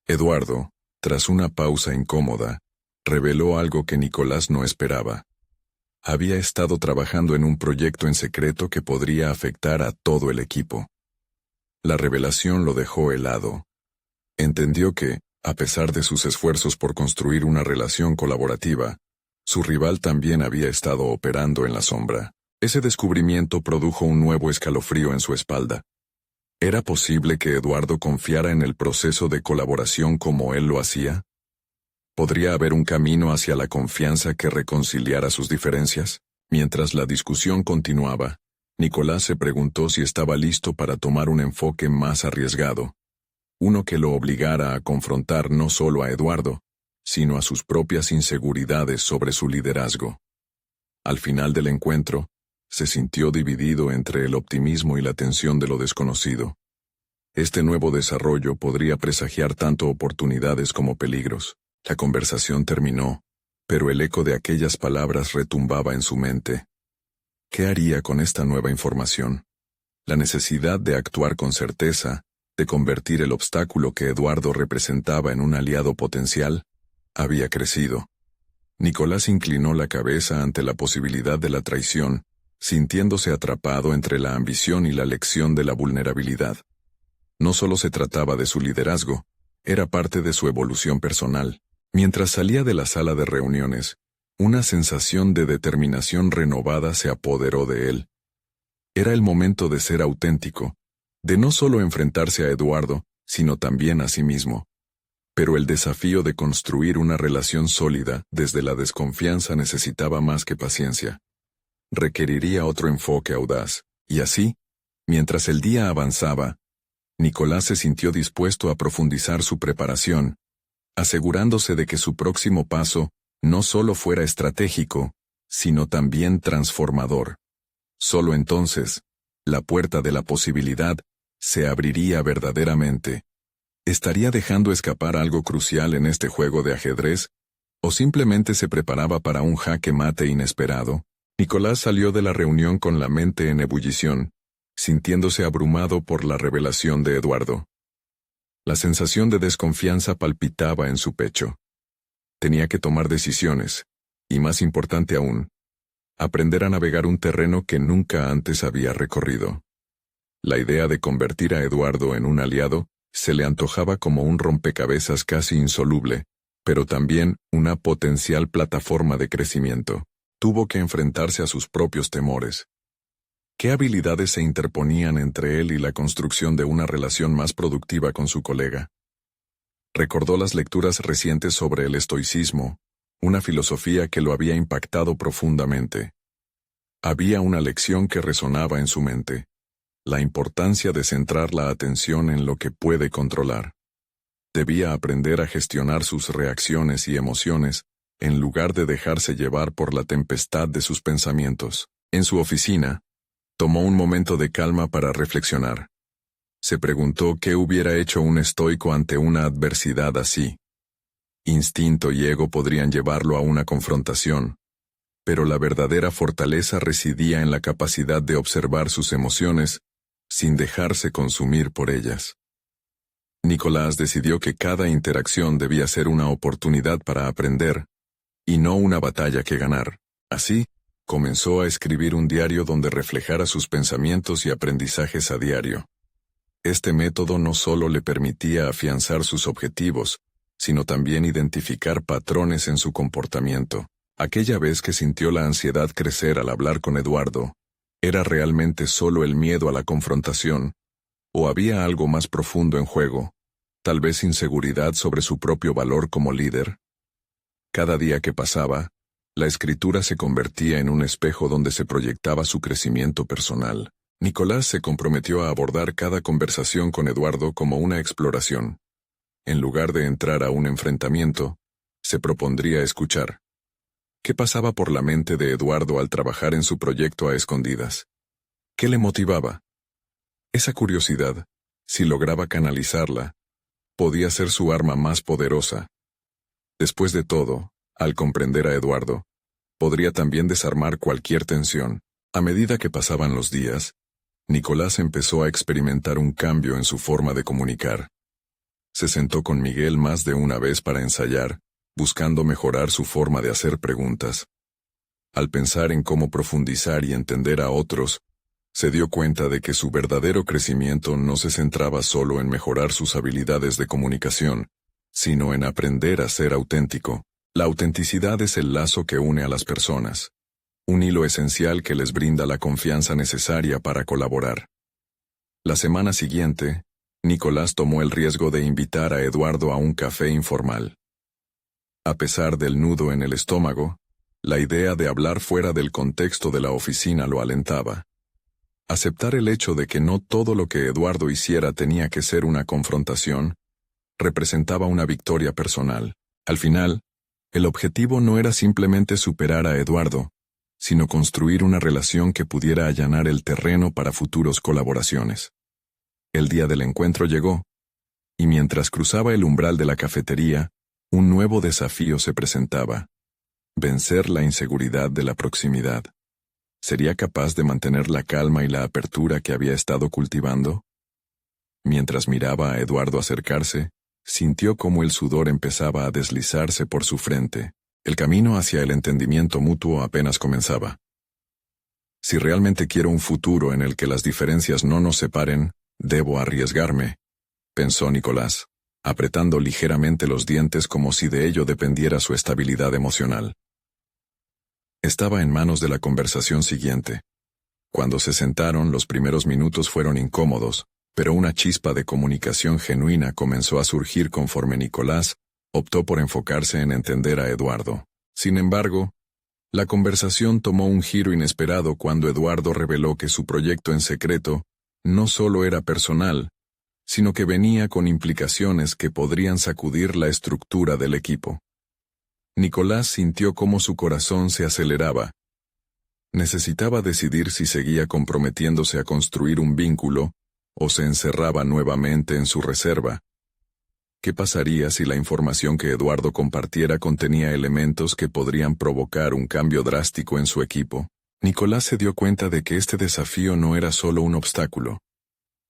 Eduardo, tras una pausa incómoda, reveló algo que Nicolás no esperaba. Había estado trabajando en un proyecto en secreto que podría afectar a todo el equipo. La revelación lo dejó helado. Entendió que, a pesar de sus esfuerzos por construir una relación colaborativa, su rival también había estado operando en la sombra. Ese descubrimiento produjo un nuevo escalofrío en su espalda. ¿Era posible que Eduardo confiara en el proceso de colaboración como él lo hacía? ¿Podría haber un camino hacia la confianza que reconciliara sus diferencias? Mientras la discusión continuaba, Nicolás se preguntó si estaba listo para tomar un enfoque más arriesgado, uno que lo obligara a confrontar no solo a Eduardo, sino a sus propias inseguridades sobre su liderazgo. Al final del encuentro, se sintió dividido entre el optimismo y la tensión de lo desconocido. Este nuevo desarrollo podría presagiar tanto oportunidades como peligros. La conversación terminó, pero el eco de aquellas palabras retumbaba en su mente. ¿Qué haría con esta nueva información? La necesidad de actuar con certeza, de convertir el obstáculo que Eduardo representaba en un aliado potencial, había crecido. Nicolás inclinó la cabeza ante la posibilidad de la traición, sintiéndose atrapado entre la ambición y la lección de la vulnerabilidad. No solo se trataba de su liderazgo, era parte de su evolución personal. Mientras salía de la sala de reuniones, una sensación de determinación renovada se apoderó de él. Era el momento de ser auténtico, de no solo enfrentarse a Eduardo, sino también a sí mismo. Pero el desafío de construir una relación sólida desde la desconfianza necesitaba más que paciencia. Requeriría otro enfoque audaz, Y así, mientras el día avanzaba, Nicolás se sintió dispuesto a profundizar su preparación, asegurándose de que su próximo paso no solo fuera estratégico, sino también transformador. Solo entonces, la puerta de la posibilidad se abriría verdaderamente. ¿Estaría dejando escapar algo crucial en este juego de ajedrez? ¿O simplemente se preparaba para un jaque mate inesperado? Nicolás salió de la reunión con la mente en ebullición, sintiéndose abrumado por la revelación de Eduardo. La sensación de desconfianza palpitaba en su pecho. Tenía que tomar decisiones, y más importante aún, aprender a navegar un terreno que nunca antes había recorrido. La idea de convertir a Eduardo en un aliado se le antojaba como un rompecabezas casi insoluble, pero también una potencial plataforma de crecimiento. Tuvo que enfrentarse a sus propios temores. ¿Qué habilidades se interponían entre él y la construcción de una relación más productiva con su colega? Recordó las lecturas recientes sobre el estoicismo, una filosofía que lo había impactado profundamente. Había una lección que resonaba en su mente: la importancia de centrar la atención en lo que puede controlar. Debía aprender a gestionar sus reacciones y emociones, en lugar de dejarse llevar por la tempestad de sus pensamientos. En su oficina, tomó un momento de calma para reflexionar. Se preguntó qué hubiera hecho un estoico ante una adversidad así. Instinto y ego podrían llevarlo a una confrontación, pero la verdadera fortaleza residía en la capacidad de observar sus emociones sin dejarse consumir por ellas. Nicolás decidió que cada interacción debía ser una oportunidad para aprender, y no una batalla que ganar. Así, comenzó a escribir un diario donde reflejara sus pensamientos y aprendizajes a diario. Este método no solo le permitía afianzar sus objetivos, sino también identificar patrones en su comportamiento. Aquella vez que sintió la ansiedad crecer al hablar con Eduardo, ¿era realmente solo el miedo a la confrontación? ¿O había algo más profundo en juego? Tal vez inseguridad sobre su propio valor como líder. Cada día que pasaba, la escritura se convertía en un espejo donde se proyectaba su crecimiento personal. Nicolás se comprometió a abordar cada conversación con Eduardo como una exploración. En lugar de entrar a un enfrentamiento, se propondría escuchar. ¿Qué pasaba por la mente de Eduardo al trabajar en su proyecto a escondidas? ¿Qué le motivaba? Esa curiosidad, si lograba canalizarla, podía ser su arma más poderosa. Después de todo, al comprender a Eduardo, podría también desarmar cualquier tensión. A medida que pasaban los días, Nicolás empezó a experimentar un cambio en su forma de comunicar. Se sentó con Miguel más de una vez para ensayar, buscando mejorar su forma de hacer preguntas. Al pensar en cómo profundizar y entender a otros, se dio cuenta de que su verdadero crecimiento no se centraba solo en mejorar sus habilidades de comunicación, sino en aprender a ser auténtico. La autenticidad es el lazo que une a las personas, un hilo esencial que les brinda la confianza necesaria para colaborar. La semana siguiente, Nicolás tomó el riesgo de invitar a Eduardo a un café informal. A pesar del nudo en el estómago, la idea de hablar fuera del contexto de la oficina lo alentaba. Aceptar el hecho de que no todo lo que Eduardo hiciera tenía que ser una confrontación, representaba una victoria personal. Al final, el objetivo no era simplemente superar a Eduardo, sino construir una relación que pudiera allanar el terreno para futuras colaboraciones. El día del encuentro llegó, y mientras cruzaba el umbral de la cafetería, un nuevo desafío se presentaba: vencer la inseguridad de la proximidad. ¿Sería capaz de mantener la calma y la apertura que había estado cultivando? Mientras miraba a Eduardo acercarse, sintió cómo el sudor empezaba a deslizarse por su frente. El camino hacia el entendimiento mutuo apenas comenzaba. Si realmente quiero un futuro en el que las diferencias no nos separen, debo arriesgarme, pensó Nicolás, apretando ligeramente los dientes como si de ello dependiera su estabilidad emocional. Estaba en manos de la conversación siguiente. Cuando se sentaron, los primeros minutos fueron incómodos, pero una chispa de comunicación genuina comenzó a surgir conforme Nicolás optó por enfocarse en entender a Eduardo. Sin embargo, La conversación tomó un giro inesperado cuando Eduardo reveló que su proyecto en secreto no solo era personal, sino que venía con implicaciones que podrían sacudir la estructura del equipo. Nicolás sintió cómo su corazón se aceleraba. Necesitaba decidir si seguía comprometiéndose a construir un vínculo o se encerraba nuevamente en su reserva. ¿Qué pasaría si la información que Eduardo compartiera contenía elementos que podrían provocar un cambio drástico en su equipo? Nicolás se dio cuenta de que este desafío no era solo un obstáculo.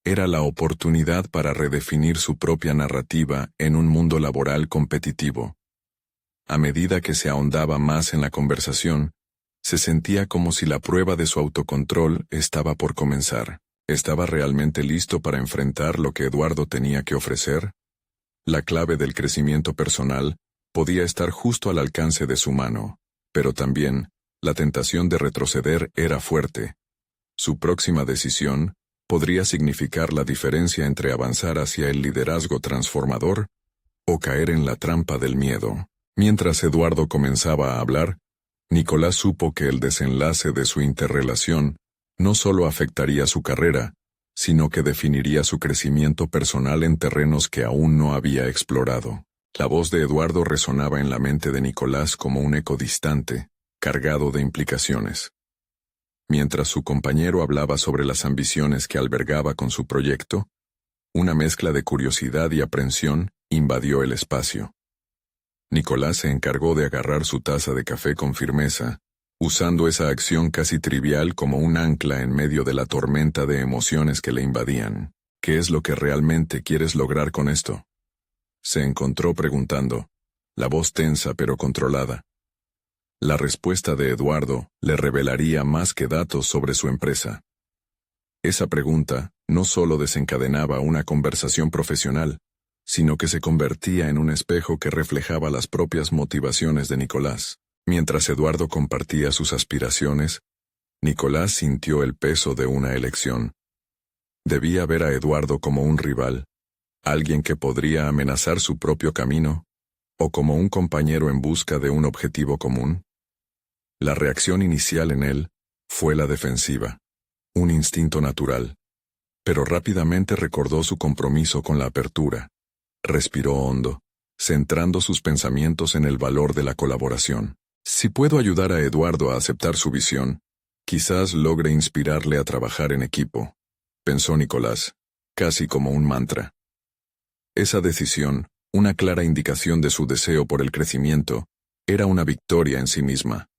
Era la oportunidad para redefinir su propia narrativa en un mundo laboral competitivo. A medida que se ahondaba más en la conversación, se sentía como si la prueba de su autocontrol estaba por comenzar. ¿Estaba realmente listo para enfrentar lo que Eduardo tenía que ofrecer? La clave del crecimiento personal podía estar justo al alcance de su mano, pero también la tentación de retroceder era fuerte. Su próxima decisión podría significar la diferencia entre avanzar hacia el liderazgo transformador o caer en la trampa del miedo. Mientras Eduardo comenzaba a hablar, Nicolás supo que el desenlace de su interrelación no solo afectaría su carrera, sino que definiría su crecimiento personal en terrenos que aún no había explorado. La voz de Eduardo resonaba en la mente de Nicolás como un eco distante, cargado de implicaciones. Mientras su compañero hablaba sobre las ambiciones que albergaba con su proyecto, una mezcla de curiosidad y aprensión invadió el espacio. Nicolás se encargó de agarrar su taza de café con firmeza, usando esa acción casi trivial como un ancla en medio de la tormenta de emociones que le invadían. ¿Qué es lo que realmente quieres lograr con esto?, se encontró preguntando, la voz tensa pero controlada. La respuesta de Eduardo le revelaría más que datos sobre su empresa. Esa pregunta no solo desencadenaba una conversación profesional, sino que se convertía en un espejo que reflejaba las propias motivaciones de Nicolás. Mientras Eduardo compartía sus aspiraciones, Nicolás sintió el peso de una elección. Debía ver a Eduardo como un rival, alguien que podría amenazar su propio camino, o como un compañero en busca de un objetivo común. La reacción inicial en él fue la defensiva, un instinto natural, pero rápidamente recordó su compromiso con la apertura. Respiró hondo, centrando sus pensamientos en el valor de la colaboración. Si puedo ayudar a Eduardo a aceptar su visión, quizás logre inspirarle a trabajar en equipo, pensó Nicolás, casi como un mantra. Esa decisión, una clara indicación de su deseo por el crecimiento, era una victoria en sí misma.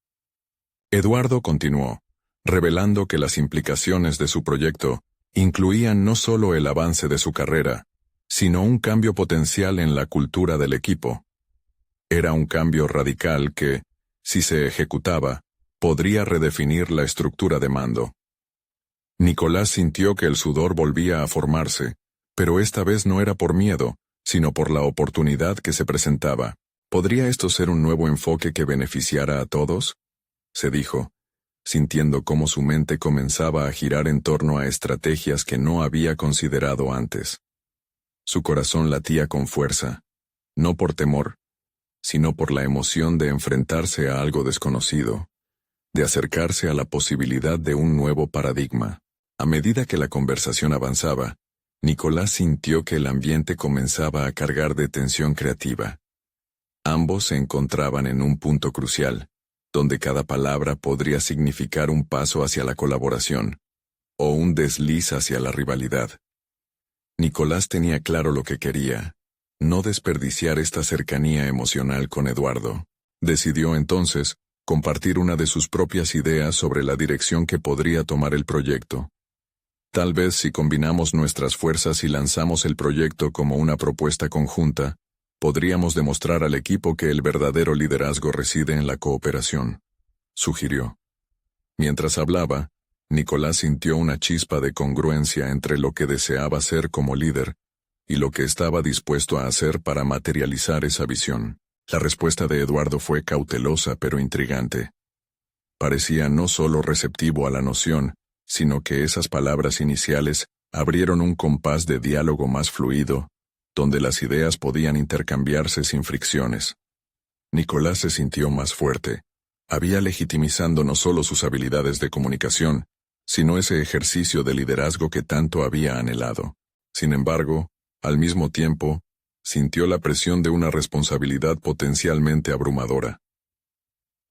Eduardo continuó, revelando que las implicaciones de su proyecto incluían no solo el avance de su carrera, sino un cambio potencial en la cultura del equipo. Era un cambio radical que, si se ejecutaba, podría redefinir la estructura de mando. Nicolás sintió que el sudor volvía a formarse, pero esta vez no era por miedo, sino por la oportunidad que se presentaba. ¿Podría esto ser un nuevo enfoque que beneficiara a todos?, se dijo, sintiendo cómo su mente comenzaba a girar en torno a estrategias que no había considerado antes. Su corazón latía con fuerza, no por temor, sino por la emoción de enfrentarse a algo desconocido, de acercarse a la posibilidad de un nuevo paradigma. A medida que la conversación avanzaba, Nicolás sintió que el ambiente comenzaba a cargar de tensión creativa. Ambos se encontraban en un punto crucial, donde cada palabra podría significar un paso hacia la colaboración, o un desliz hacia la rivalidad. Nicolás tenía claro lo que quería, no desperdiciar esta cercanía emocional con Eduardo. Decidió entonces compartir una de sus propias ideas sobre la dirección que podría tomar el proyecto. Tal vez si combinamos nuestras fuerzas y lanzamos el proyecto como una propuesta conjunta, podríamos demostrar al equipo que el verdadero liderazgo reside en la cooperación, sugirió. Mientras hablaba, Nicolás sintió una chispa de congruencia entre lo que deseaba ser como líder y lo que estaba dispuesto a hacer para materializar esa visión. La respuesta de Eduardo fue cautelosa pero intrigante. Parecía no solo receptivo a la noción, sino que esas palabras iniciales abrieron un compás de diálogo más fluido, donde las ideas podían intercambiarse sin fricciones. Nicolás se sintió más fuerte, Había legitimizando no solo sus habilidades de comunicación, sino ese ejercicio de liderazgo que tanto había anhelado. Sin embargo, al mismo tiempo, sintió la presión de una responsabilidad potencialmente abrumadora.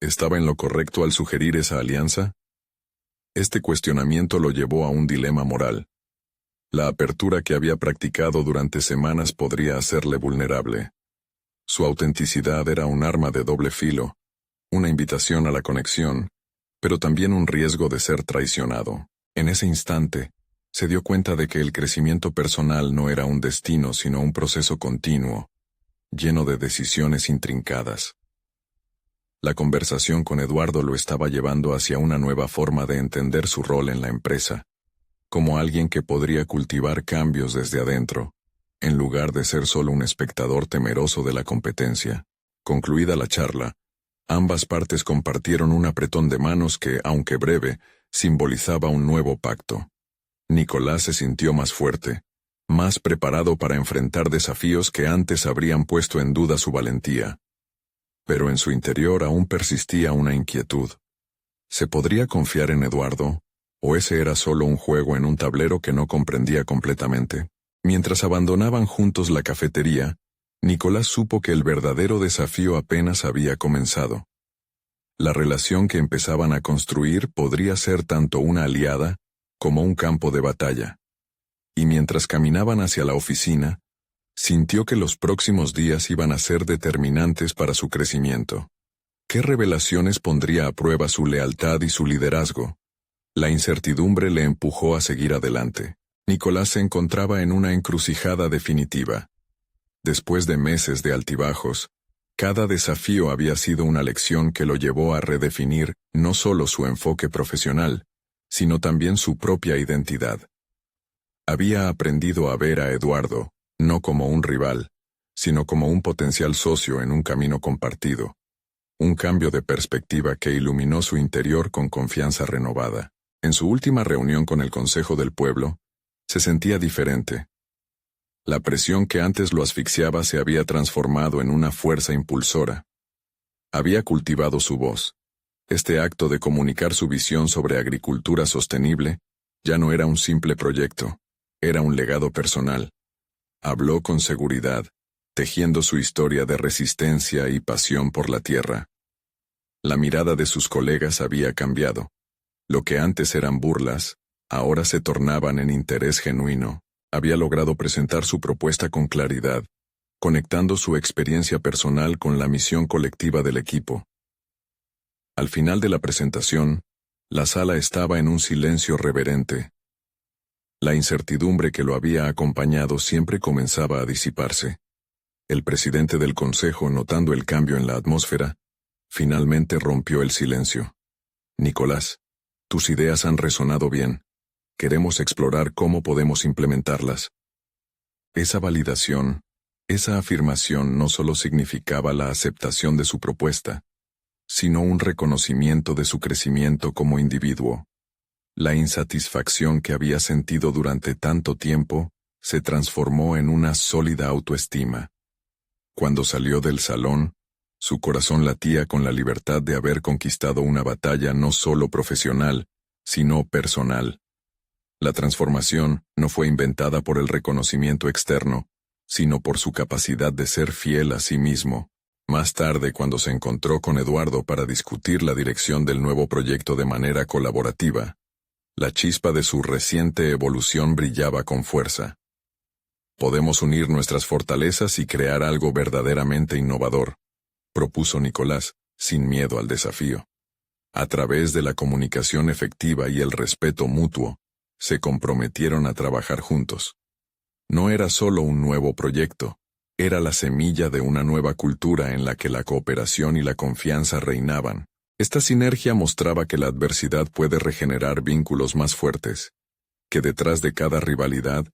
¿Estaba en lo correcto al sugerir esa alianza? Este cuestionamiento lo llevó a un dilema moral. La apertura que había practicado durante semanas podría hacerle vulnerable. Su autenticidad era un arma de doble filo, una invitación a la conexión, pero también un riesgo de ser traicionado. En ese instante, se dio cuenta de que el crecimiento personal no era un destino sino un proceso continuo, lleno de decisiones intrincadas. La conversación con Eduardo lo estaba llevando hacia una nueva forma de entender su rol en la empresa, como alguien que podría cultivar cambios desde adentro, en lugar de ser solo un espectador temeroso de la competencia. Concluida la charla, ambas partes compartieron un apretón de manos que, aunque breve, simbolizaba un nuevo pacto. Nicolás se sintió más fuerte, más preparado para enfrentar desafíos que antes habrían puesto en duda su valentía. Pero en su interior aún persistía una inquietud. ¿Se podría confiar en Eduardo, o ese era solo un juego en un tablero que no comprendía completamente? Mientras abandonaban juntos la cafetería, Nicolás supo que el verdadero desafío apenas había comenzado. La relación que empezaban a construir podría ser tanto una aliada como un campo de batalla. Y mientras caminaban hacia la oficina, sintió que los próximos días iban a ser determinantes para su crecimiento. ¿Qué revelaciones pondría a prueba su lealtad y su liderazgo? La incertidumbre le empujó a seguir adelante. Nicolás se encontraba en una encrucijada definitiva. Después de meses de altibajos, cada desafío había sido una lección que lo llevó a redefinir no solo su enfoque profesional, sino también su propia identidad. Había aprendido a ver a Eduardo, no como un rival, sino como un potencial socio en un camino compartido. Un cambio de perspectiva que iluminó su interior con confianza renovada. En su última reunión con el Consejo del Pueblo, se sentía diferente. La presión que antes lo asfixiaba se había transformado en una fuerza impulsora. Había cultivado su voz. Este acto de comunicar su visión sobre agricultura sostenible ya no era un simple proyecto, era un legado personal. Habló con seguridad, tejiendo su historia de resistencia y pasión por la tierra. La mirada de sus colegas había cambiado. Lo que antes eran burlas, ahora se tornaban en interés genuino. Había logrado presentar su propuesta con claridad, conectando su experiencia personal con la misión colectiva del equipo. Al final de la presentación, la sala estaba en un silencio reverente. La incertidumbre que lo había acompañado siempre comenzaba a disiparse. El presidente del consejo, notando el cambio en la atmósfera, finalmente rompió el silencio. Nicolás, tus ideas han resonado bien. Queremos explorar cómo podemos implementarlas. Esa validación, esa afirmación no solo significaba la aceptación de su propuesta, sino un reconocimiento de su crecimiento como individuo. La insatisfacción que había sentido durante tanto tiempo se transformó en una sólida autoestima. Cuando salió del salón, su corazón latía con la libertad de haber conquistado una batalla no solo profesional, sino personal. La transformación no fue inventada por el reconocimiento externo, sino por su capacidad de ser fiel a sí mismo. Más tarde, cuando se encontró con Eduardo para discutir la dirección del nuevo proyecto de manera colaborativa, la chispa de su reciente evolución brillaba con fuerza. Podemos unir nuestras fortalezas y crear algo verdaderamente innovador, propuso Nicolás, sin miedo al desafío. A través de la comunicación efectiva y el respeto mutuo, se comprometieron a trabajar juntos. No era solo un nuevo proyecto, era la semilla de una nueva cultura en la que la cooperación y la confianza reinaban. Esta sinergia mostraba que la adversidad puede regenerar vínculos más fuertes, que detrás de cada rivalidad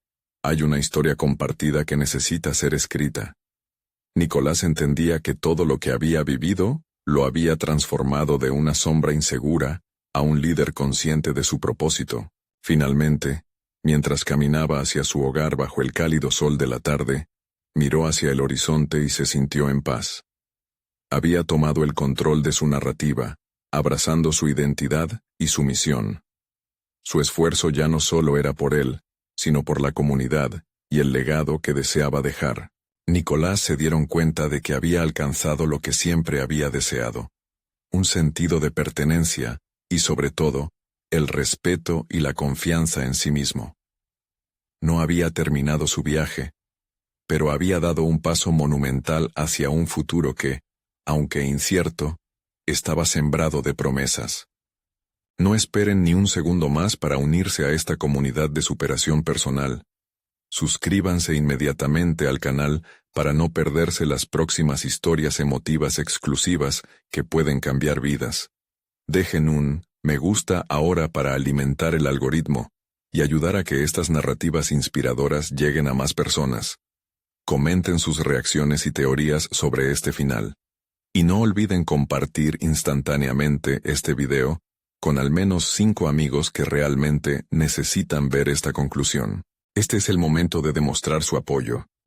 hay una historia compartida que necesita ser escrita. Nicolás entendía que todo lo que había vivido lo había transformado de una sombra insegura a un líder consciente de su propósito. Finalmente, mientras caminaba hacia su hogar bajo el cálido sol de la tarde, miró hacia el horizonte y se sintió en paz. Había tomado el control de su narrativa, abrazando su identidad y su misión. Su esfuerzo ya no solo era por él, sino por la comunidad y el legado que deseaba dejar. Nicolás se dieron cuenta de que había alcanzado lo que siempre había deseado: un sentido de pertenencia y, sobre todo, el respeto y la confianza en sí mismo. No había terminado su viaje, pero había dado un paso monumental hacia un futuro que, aunque incierto, estaba sembrado de promesas. No esperen ni un segundo más para unirse a esta comunidad de superación personal. Suscríbanse inmediatamente al canal para no perderse las próximas historias emotivas exclusivas que pueden cambiar vidas. Dejen un me gusta ahora para alimentar el algoritmo y ayudar a que estas narrativas inspiradoras lleguen a más personas. Comenten sus reacciones y teorías sobre este final. Y no olviden compartir instantáneamente este video con al menos 5 amigos que realmente necesitan ver esta conclusión. Este es el momento de demostrar su apoyo.